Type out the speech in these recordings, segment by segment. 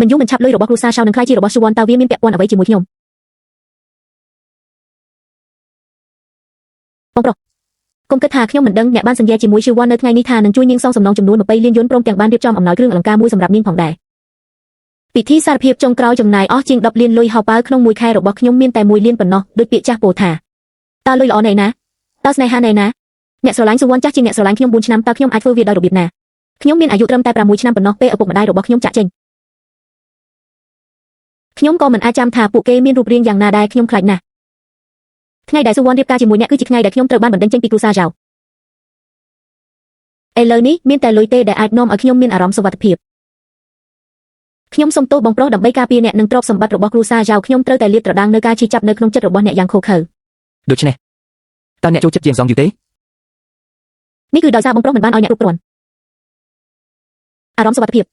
មិនយូរមិនឆាប់លុយរបស់គ្រួសារចៅនឹងខ្លាយជារបស់ស៊ូវ៉ាន់តើវាមានពាក់ព័ន្ធអ្វីជាមួយខ្ញុំបងប្រុសកុំគិតថាខ្ញុំមិនដឹងអ្នកបានសន្យាជាមួយស៊ូវ៉ាន់នៅថ្ងៃនេះថានឹងជួយនាងសងសំណងចំនួន20លានយួនព្រមទាំងបានរៀបចំអំណោយគ្រឿងអលង្ការមួយសម្រាប់នាងផងដែរពិធីសារភាពចុងក្រោយចំណាយអស់ជាង10លានលុយហោប៉ៅក្នុងមួយខែរបស់ខ្ញុំមានតែ1លានប៉ុណ្ណោះដូចពាក្យចាស់ពោលថាតើលុយល្អណែណាតើស្នេហាណែណាអ្នកស្រឡាញ់ស៊ូវ៉ាន់ចាស់ជាងអ្នកស្រឡាញ់ខ្ញុំ4ឆ្នាំតើខ្ញុំអាចធ្វើវាដោយរបៀបណាខ្ញុំមានអាយុត្រឹមតែ6ឆ្នាំប៉ុណ្ណោះពេលឪពុកម្ដាយរបស់ខ្ញុំចាក់ចេញខ្ញុំក៏មិនអាចចាំថាពួកគេមានរូបរាងយ៉ាងណាដែរខ្ញុំខ្លាចណាស់ថ្ងៃដែលស៊ូវ៉ាន់រៀបការជាមួយអ្នកគឺជាថ្ងៃដែលខ្ញុំត្រូវបានបណ្តេញចេញពីគ្រួសារចៅឥឡូវនេះមានតែលុយទេដែលអាចនាំឲ្យខ្ញុំមានអារម្មណ៍សុវត្ថិភាពខ្ញុំសូមទោសបងប្រុសដើម្បីការពារអ្នកនិងទ្រព្យសម្បត្តិរបស់គ្រួសារចៅខ្ញុំត្រូវតែលាតត្រដាងនៅការជិះចាប់នៅក្នុងចិត្តរបស់អ្នកយ៉ាងឃោរឃៅដូច្នេះតើអ្នកចូលចិត្តជាងសងយូទេនេះគឺដោយសារបងប្រុសមិនបានឲ្យអ្នកគ្រប់គ្រាន់អារម្មណ៍សុវត្ថិភាព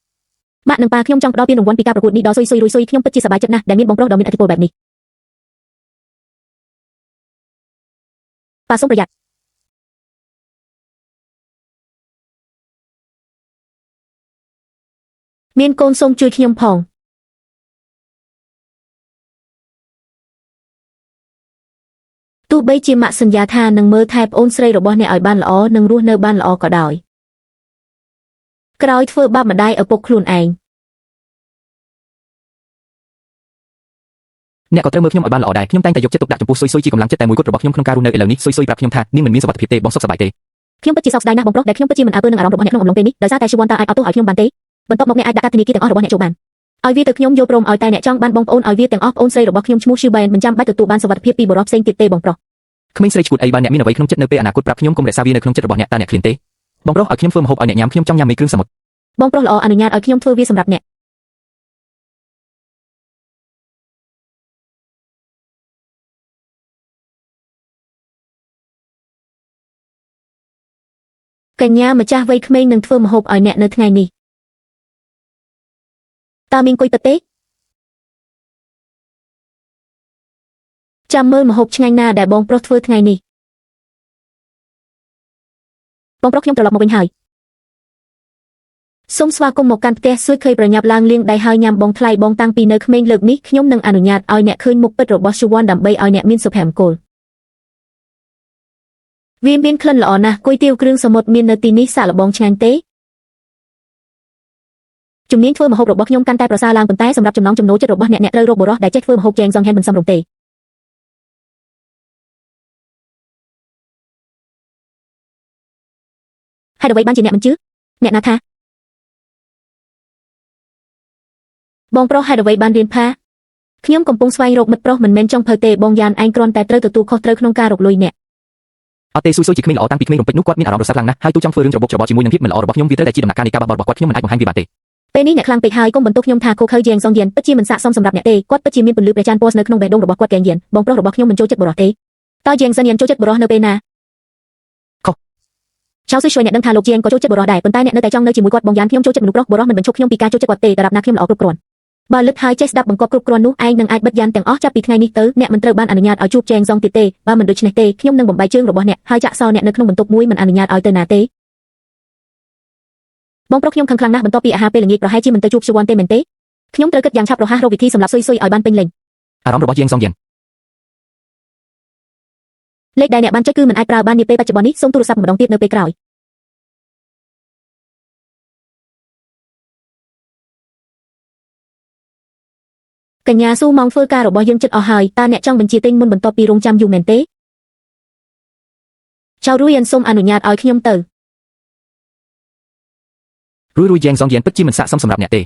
ម៉ាក់និងប៉ាខ្ញុំចង់ផ្ដល់ពានរង្វាន់ពីការប្រកួតនេះដល់ស៊ុយស៊ុយរុយស៊ុយខ្ញុំពិតជាសប្បាយចិត្តណាស់ដែលមានបងប្រុសដ៏មានឥទ្ធិពលបែបនេះប៉ាសូមប្រយ័ត្នមានកូនសូមជួយខ្ញុំផងទោះបីជាម៉ាក់សន្យាថានឹងមើលថែប្អូនស្រីរបស់អ្នកឲ្យបានល្អនិងរស់នៅបានល្អក៏ដោយក្រោយធ្វើបាបម្ដាយឪពុកខ្លួនឯងអ្នកក៏ត្រូវមើលខ្ញុំឲ្យបានល្អដែរខ្ញុំតែងតែយកចិត្តទុកដាក់ចំពោះស៊ុយស៊ុយជាកម្លាំងចិត្តតែមួយគត់របស់ខ្ញុំក្នុងការរស់នៅឥឡូវនេះស៊ុយស៊ុយប្រាប់ខ្ញុំថានាងមិនមានសុវត្ថិភាពទេបងសុខសប្បាយទេខ្ញុំពិតជាសោកស្ដាយណាស់បងប្រុសដែលខ្ញុំពិតជាមិនអើពើនឹងអារម្មណ៍របស់អ្នកក្នុងអំឡុងពេលនេះដោយសារតែស៊ូវ៉ាន់តើអាចអត់ទោសឲ្យខ្ញុំបានទេបន្ទាប់មកអ្នកអាចដាក់កាតធនាគារទាំងអស់របស់អ្នកចូលបានឲ្យវាទៅខ្ញុំយល់ព្រមឲ្យតែអ្នកចង់បានបងប្អូនឲ្យវាទាំងអស់ប្អូនស្រីរបស់ខ្ញុំឈ្មោះឈឺបែនមិនចាំបាច់ទទួលបានសុវត្ថិភាពពីបរិបទផ្សេងទៀតទេបងប្រុសក្មេងស្រីឈួតអីបានអ្នកមានអ្វីក្នុងចិត្តនៅពេលអនាគតប្រាប់ខ្ញុំកុំរក្សាវានៅក្នុងចិត្តរបស់អ្នកតើអ្នកឃ្លានទេបងប្រុសឲ្យខ្ញុំធ្វើម្ហូបឲ្យអ្នកញ៉ាំខ្ញុំចង់ញ៉ាំមេគ្រឿងសមុទ្របងប្រុសល្អអនុញ្ញាតឲ្យខ្ញុំធ្វើវាសម្រាប់អ្នកកញ្ញាម្ចាស់វ័យក្មេងនឹងធ្វើម្ហូបឲ្យអ្នកនៅថ្ងៃនេះតើមានគុយទឹកទេចាំមើលម្ហូបឆ្ងាញ់ណាដែលបងប្រុសធ្វើថ្ងៃនេះបងប្រុសខ្ញុំត្រឡប់មកវិញហើយសូមស្វាគមន៍មកកាន់ផ្ទះសួយឃើញប្រញាប់ឡើងលាងដៃហើយញ៉ាំបងថ្លៃបងតាំងពីនៅក្មេងលើកនេះខ្ញុំនឹងអនុញ្ញាតឲ្យអ្នកឃើញមុខពិតរបស់ស៊ូវ៉ាន់ដើម្បីឲ្យអ្នកមានសុភមង្គលវាមានក្លិនល្អណាស់គុយទាវគ្រឿងសមុទ្រមាននៅទីនេះសាកល្បងឆ្ងាញ់ទេជំនាញធ្វើម្ហូបរបស់ខ្ញុំកាន់តែប្រសើរឡើងប៉ុន្តែសម្រាប់ចំណង់ចំណូលចិត្តរបស់អ្នកត្រូវរកបុរសដែលចេះធ្វើម្ហូបចែងសងហែនមិនសមរម្យទេហេតុអ្វីបានជាអ្នកមិនជឿអ្នកណាថាបងប្រុសហេតុអ្វីបានរៀនផាខ្ញុំកំពុងស្វែងរកមិត្តប្រុសមិនមែនចង់ភៅទេបងយ៉ានឯងគ្រាន់តែត្រូវទទួលខុសត្រូវក្នុងការរកលុយអ្នកអត់ទេស៊ុយស៊ុយជាក្មេងល្អតាំងពីក្មេងរំពេចនោះគាត់មានអារម្មណ៍រសើបខ្លាំងណាស់ហើយទូចង់ធ្វើរឿងច្របូកច្របល់ជាមួយនឹងភាពមិនល្អរបស់ខ្ញុំវាត្រូវតែជាដំណាក់កាលនៃការបះបោររបស់គាត់ខ្ញុំមិនអាចបង្ហាញវាបានទេពេលនេះអ្នកខ្លាំងពេកហើយកុំបន្ទោសខ្ញុំថាខូខើជាងសងយានពិតជាមិនស័ក្តិសមសម្រាប់អ្នកទេគាត់ពិតជាមានពន្លឺព្រះច័ន្ទពណ៌នៅក្នុងបេះដូងរបស់គាត់កែងយានបងប្រុសរបស់ខ្ញុំមិនចូលចិត្តបរិះទេតើជាងសិនយានចូលចិត្តបរិះនៅពេលណាខុសចៅស៊ុយជួយអ្នកដឹងថាលោកជាងក៏ចូលចិត្តបរិះដែរប៉ុន្តែអ្នកនៅតែចង់នៅជាមួយគាត់បងយ៉ានខ្ញុំចូលចិត្តមនុស្សប្រុសបរិះមិនបញ្ឈប់ខ្ញុំពីការចូលចិត្តគាត់ទេតារាប់ណាខ្ញុំល្អគ្រប់គ្រាន់បើលឹកហើយចេះស្ដាប់បង្គាប់គ្រប់គ្រាន់នោះឯងនឹងអាចបិទយ៉ានទាំងអស់ចាប់ពីថ្ងៃនេះទៅអ្នកមិនត្រូវបានអនុញ្ញាតឲ្យជួបចែងសងទៀតទេបើមិនដូច្នេះទេខ្ញុំនឹងបំបីជើងរបស់អ្នកហើយចាក់សោអ្នកនៅក្នុងបន្ទប់មួយមិនអនុញ្ញាតឲ្យទៅណាទេបងប្រុសខ្ញុំខឹងខ្លាំងណាស់បន្ទាប់ពីអាហារពេលល្ងាចប្រហែលជាមិនទៅជួបស៊ូវ៉ាន់ទេមែនទេខ្ញុំត្រូវគិតយ៉ាងឆាប់រហ័សរកវិធីសម្រាប់ស៊ុយស៊ុយឲ្យបានពេញលេញអារម្មណ៍របស់ជាងសងយ៉ាងលេខដែលអ្នកបានចុចគឺមិនអាចប្រើបាននាពេលបច្ចុប្បន្ននេះសូមទូរស័ព្ទម្ដងទៀតនៅពេលក្រោយកញ្ញាស៊ូម៉ោងធ្វើការរបស់យើងជិតអស់ហើយតើអ្នកចង់បញ្ជាទិញមុនបន្ទាប់ពីរងចាំយូរមែនទេចៅរួយអិនសូមអនុញ្ញាតឲ្យខ្ញុំទៅរួយយ៉ាងសងយ៉ាងពិតជាមិនស័ក្តិសមសម្រាប់អ្នកទេ